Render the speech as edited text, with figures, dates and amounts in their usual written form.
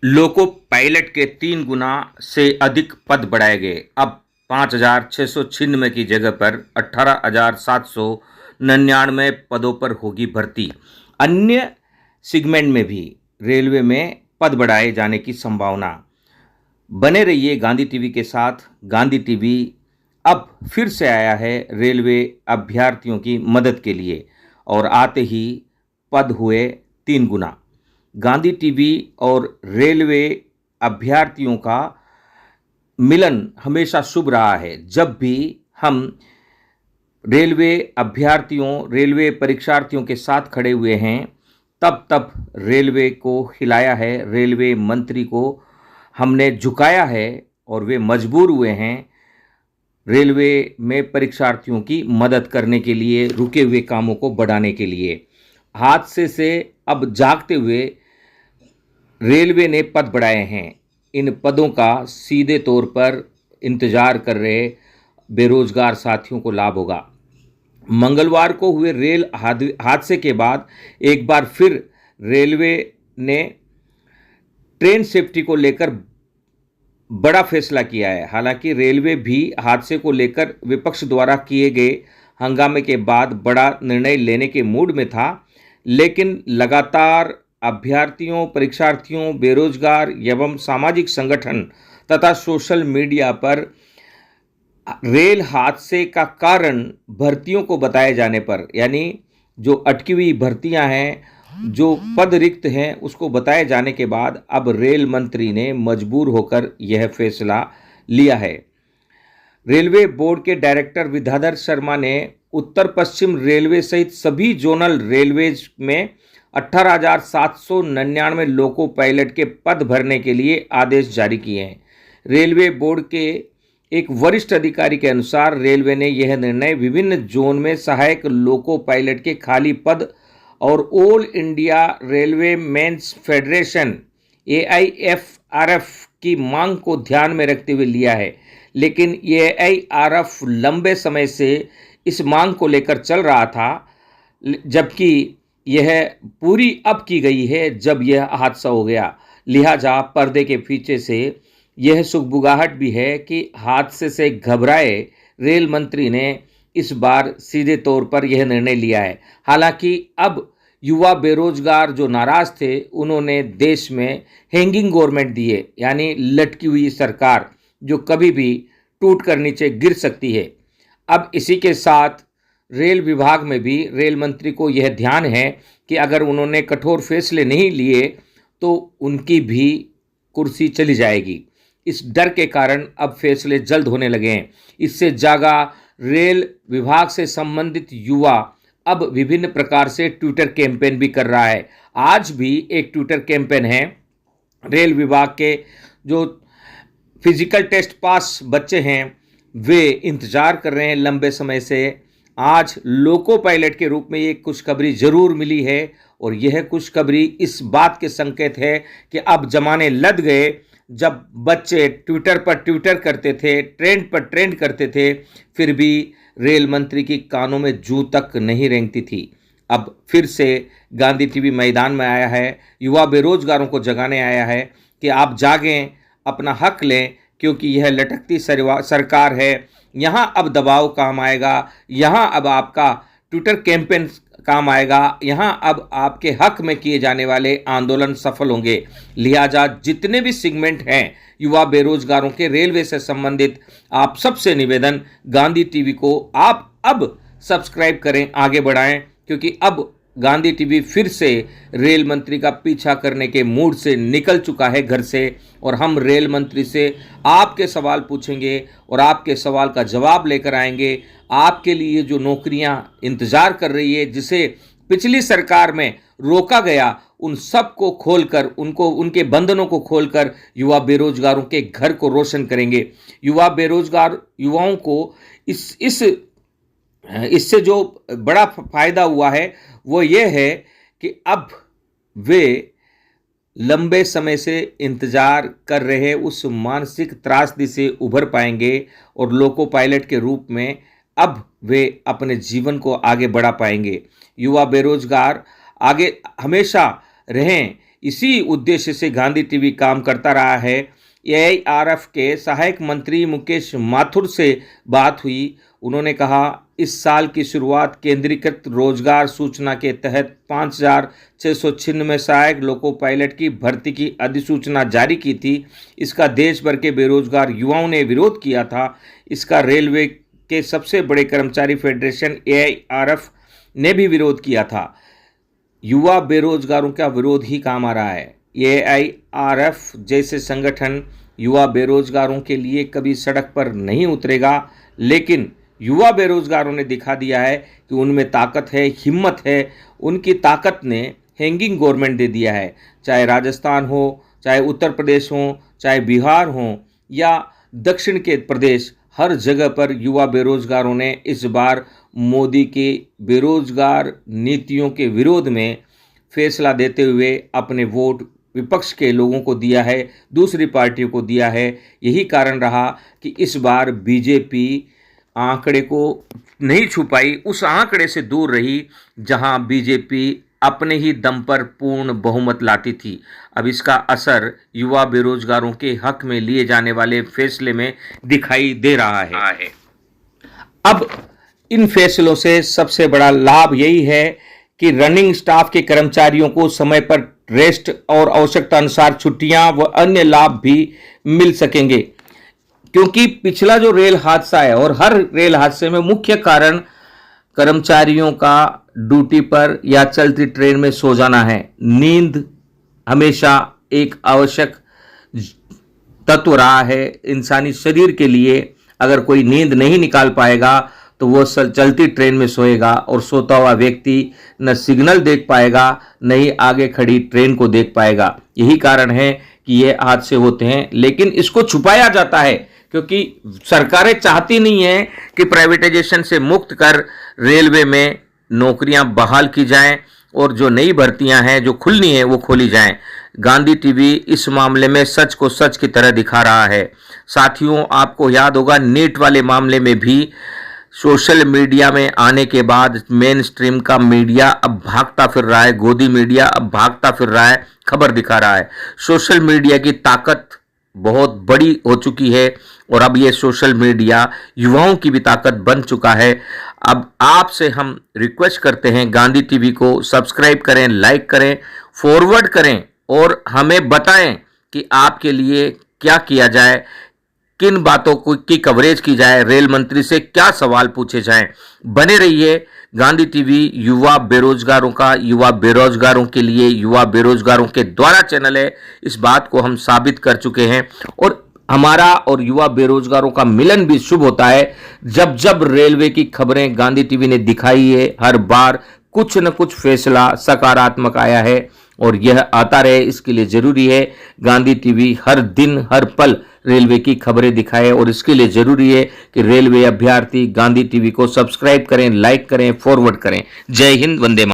Loco pilot के 3 गुना से अधिक पद बढ़ाए गए। अब 5,696 की जगह पर 18,799 पदों पर होगी भर्ती। अन्य सेगमेंट में भी रेलवे में पद बढ़ाए जाने की संभावना। बने रहिए गांधी टीवी के साथ। गांधी टीवी अब फिर से आया है रेलवे अभ्यर्थियों की मदद के लिए और आते ही पद हुए 3 गुना। गांधी टीवी और रेलवे अभ्यर्थियों का मिलन हमेशा शुभ रहा है। जब भी हम रेलवे अभ्यर्थियों, रेलवे परीक्षार्थियों के साथ खड़े हुए हैं, तब तब रेलवे को हिलाया है, रेलवे मंत्री को हमने झुकाया है और वे मजबूर हुए हैं रेलवे में परीक्षार्थियों की मदद करने के लिए, रुके हुए कामों को बढ़ाने के लिए। हादसे से अब जागते हुए रेलवे ने पद बढ़ाए हैं। इन पदों का सीधे तौर पर इंतजार कर रहे बेरोजगार साथियों को लाभ होगा। मंगलवार को हुए रेल हादसे के बाद एक बार फिर रेलवे ने ट्रेन सेफ्टी को लेकर बड़ा फैसला किया है। हालांकि रेलवे भी हादसे को लेकर विपक्ष द्वारा किए गए हंगामे के बाद बड़ा निर्णय लेने के मूड में था, लेकिन लगातार अभ्यर्थियों, परीक्षार्थियों, बेरोजगार एवं सामाजिक संगठन तथा सोशल मीडिया पर रेल हादसे का कारण भर्तियों को बताए जाने पर, यानी जो अटकी हुई भर्तियां हैं, जो पद रिक्त हैं, उसको बताए जाने के बाद अब रेल मंत्री ने मजबूर होकर यह फैसला लिया है। रेलवे बोर्ड के डायरेक्टर विद्याधर शर्मा ने उत्तर पश्चिम रेलवे सहित सभी जोनल रेलवेज में 18,799 लोको पायलट के पद भरने के लिए आदेश जारी किए हैं। रेलवे बोर्ड के एक वरिष्ठ अधिकारी के अनुसार रेलवे ने यह निर्णय विभिन्न जोन में सहायक लोको पायलट के खाली पद और all India railway men's federation AIFRF की मांग को ध्यान में रखते हुए लिया है। लेकिन AIRF लंबे समय से इस मांग को लेकर चल रहा था, जबकि यह पूरी अब की गई है जब यह हादसा हो गया। लिहाजा पर्दे के पीछे से यह सुगबुगाहट भी है कि हादसे से घबराए रेल मंत्री ने इस बार सीधे तौर पर यह निर्णय लिया है। हालांकि अब युवा बेरोजगार जो नाराज थे, उन्होंने देश में हैंगिंग गवर्नमेंट दिए, यानी लटकी हुई सरकार जो कभी भी टूट कर नीचे गिर सकती है। अब इसी के साथ रेल विभाग में भी रेल मंत्री को यह ध्यान है कि अगर उन्होंने कठोर फैसले नहीं लिए तो उनकी भी कुर्सी चली जाएगी। इस डर के कारण अब फैसले जल्द होने लगे हैं। इससे जागा रेल विभाग से संबंधित युवा अब विभिन्न प्रकार से ट्विटर कैंपेन भी कर रहा है। आज भी एक ट्विटर कैंपेन है। रेल विभाग के जो फिजिकल टेस्ट पास बच्चे हैं, वे इंतजार कर रहे हैं लंबे समय से। आज लोको पायलट के रूप में ये खुशखबरी जरूर मिली है और यह खुशखबरी इस बात के संकेत है कि अब जमाने लद गए जब बच्चे ट्विटर पर ट्विटर करते थे, ट्रेंड पर ट्रेंड करते थे, फिर भी रेल मंत्री की कानों में जूं तक नहीं रेंगती थी। अब फिर से गांधी टीवी मैदान में आया है, युवा बेरोजगारों को जगाने आया है कि आप जागें, अपना हक लें, क्योंकि यह लटकती सरकार है। यहाँ अब दबाव काम आएगा, यहाँ अब आपका ट्विटर कैंपेन काम आएगा, यहाँ अब आपके हक में किए जाने वाले आंदोलन सफल होंगे। लिहाजा जितने भी सेगमेंट हैं युवा बेरोजगारों के रेलवे से संबंधित, आप सबसे निवेदन, गांधी टीवी को आप अब सब्सक्राइब करें, आगे बढ़ाएं, क्योंकि अब गांधी टीवी फिर से रेल मंत्री का पीछा करने के मूड से निकल चुका है घर से, और हम रेल मंत्री से आपके सवाल पूछेंगे और आपके सवाल का जवाब लेकर आएंगे। आपके लिए जो नौकरियां इंतजार कर रही है, जिसे पिछली सरकार में रोका गया, उन सब को खोलकर, उनके बंधनों को खोलकर युवा बेरोजगारों के घर को रोशन करेंगे। युवा बेरोजगार युवाओं को इससे जो बड़ा फायदा हुआ है वो ये है कि अब वे लंबे समय से इंतजार कर रहे उस मानसिक त्रासदी से उभर पाएंगे और लोको पायलट के रूप में अब वे अपने जीवन को आगे बढ़ा पाएंगे। युवा बेरोजगार आगे हमेशा रहें, इसी उद्देश्य से गांधी टीवी काम करता रहा है। एआईआरएफ के सहायक मंत्री मुकेश माथुर से बात हुई। उन्होंने कहा, इस साल की शुरुआत केंद्रीकृत रोजगार सूचना के तहत 5,696 सहायक लोको पायलट की भर्ती की अधिसूचना जारी की थी। इसका देश भर के बेरोजगार युवाओं ने विरोध किया था। इसका रेलवे के सबसे बड़े कर्मचारी फेडरेशन एआईआरएफ ने भी विरोध किया था। युवा बेरोजगारों का विरोध ही काम आ रहा है। एआईआरएफ जैसे संगठन युवा बेरोजगारों के लिए कभी सड़क पर नहीं उतरेगा, लेकिन युवा बेरोजगारों ने दिखा दिया है कि उनमें ताकत है, हिम्मत है। उनकी ताकत ने हैंगिंग गवर्नमेंट दे दिया है। चाहे राजस्थान हो, चाहे उत्तर प्रदेश हो, चाहे बिहार हो या दक्षिण के प्रदेश, हर जगह पर युवा बेरोजगारों ने इस बार मोदी के बेरोजगार नीतियों के विरोध में फैसला देते हुए अपने वोट विपक्ष के लोगों को दिया है, दूसरी पार्टियों को दिया है। यही कारण रहा कि इस बार बीजेपी आंकड़े को नहीं छुपाई, उस आंकड़े से दूर रही जहां बीजेपी अपने ही दम पर पूर्ण बहुमत लाती थी। अब इसका असर युवा बेरोजगारों के हक में लिए जाने वाले फैसले में दिखाई दे रहा है। अब इन फैसलों से सबसे बड़ा लाभ यही है कि रनिंग स्टाफ के कर्मचारियों को समय पर रेस्ट और आवश्यकता अनुसार छुट्टियां व अन्य लाभ भी मिल सकेंगे, क्योंकि पिछला जो रेल हादसा है और हर रेल हादसे में मुख्य कारण कर्मचारियों का ड्यूटी पर या चलती ट्रेन में सो जाना है। नींद हमेशा एक आवश्यक तत्व रहा है इंसानी शरीर के लिए। अगर कोई नींद नहीं निकाल पाएगा तो वो चलती ट्रेन में सोएगा और सोता हुआ व्यक्ति न सिग्नल देख पाएगा, न ही आगे खड़ी ट्रेन को देख पाएगा। यही कारण है कि ये हादसे होते हैं, लेकिन इसको छुपाया जाता है क्योंकि सरकारें चाहती नहीं है कि प्राइवेटाइजेशन से मुक्त कर रेलवे में नौकरियां बहाल की जाएं और जो नई भर्तियां हैं जो खुलनी है वो खोली जाएं। गांधी टीवी इस मामले में सच को सच की तरह दिखा रहा है। साथियों, आपको याद होगा नीट वाले मामले में भी सोशल मीडिया में आने के बाद मेन स्ट्रीम का मीडिया अब भागता फिर रहा है, गोदी मीडिया अब भागता फिर रहा है, खबर दिखा रहा है। सोशल मीडिया की ताकत बहुत बड़ी हो चुकी है और अब ये सोशल मीडिया युवाओं की भी ताकत बन चुका है। अब आपसे हम रिक्वेस्ट करते हैं, गांधी टीवी को सब्सक्राइब करें, लाइक करें, फॉरवर्ड करें और हमें बताएं कि आपके लिए क्या किया जाए, किन बातों की कवरेज की जाए, रेल मंत्री से क्या सवाल पूछे जाएं। बने रहिए। गांधी टीवी युवा बेरोजगारों का, युवा बेरोजगारों के लिए, युवा बेरोजगारों के द्वारा चैनल है। इस बात को हम साबित कर चुके हैं और हमारा और युवा बेरोजगारों का मिलन भी शुभ होता है। जब जब रेलवे की खबरें गांधी टीवी ने दिखाई है, हर बार कुछ न कुछ फैसला सकारात्मक आया है और यह आता रहे, इसके लिए जरूरी है गांधी टीवी हर दिन हर पल रेलवे की खबरें दिखाए और इसके लिए जरूरी है कि रेलवे अभ्यर्थी गांधी टीवी को सब्सक्राइब करें, लाइक करें, फॉरवर्ड करें। जय हिंद, वंदे मातरम।